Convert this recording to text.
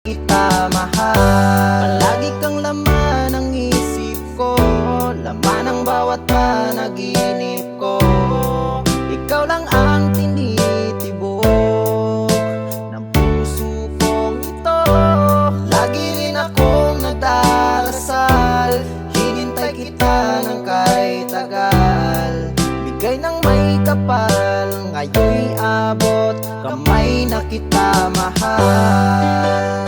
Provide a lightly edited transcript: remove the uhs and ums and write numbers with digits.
kita mahal. Palagi kang laman ng isip ko, laman ng bawat panaginip ko. Ikaw lang ang tinitibok ng puso kong ito. Lagi rin akong nagdarasal, hinintay kita ng kahit tagal. Bigay ng may kapal, ngayon'y abot kamay na kita mahal.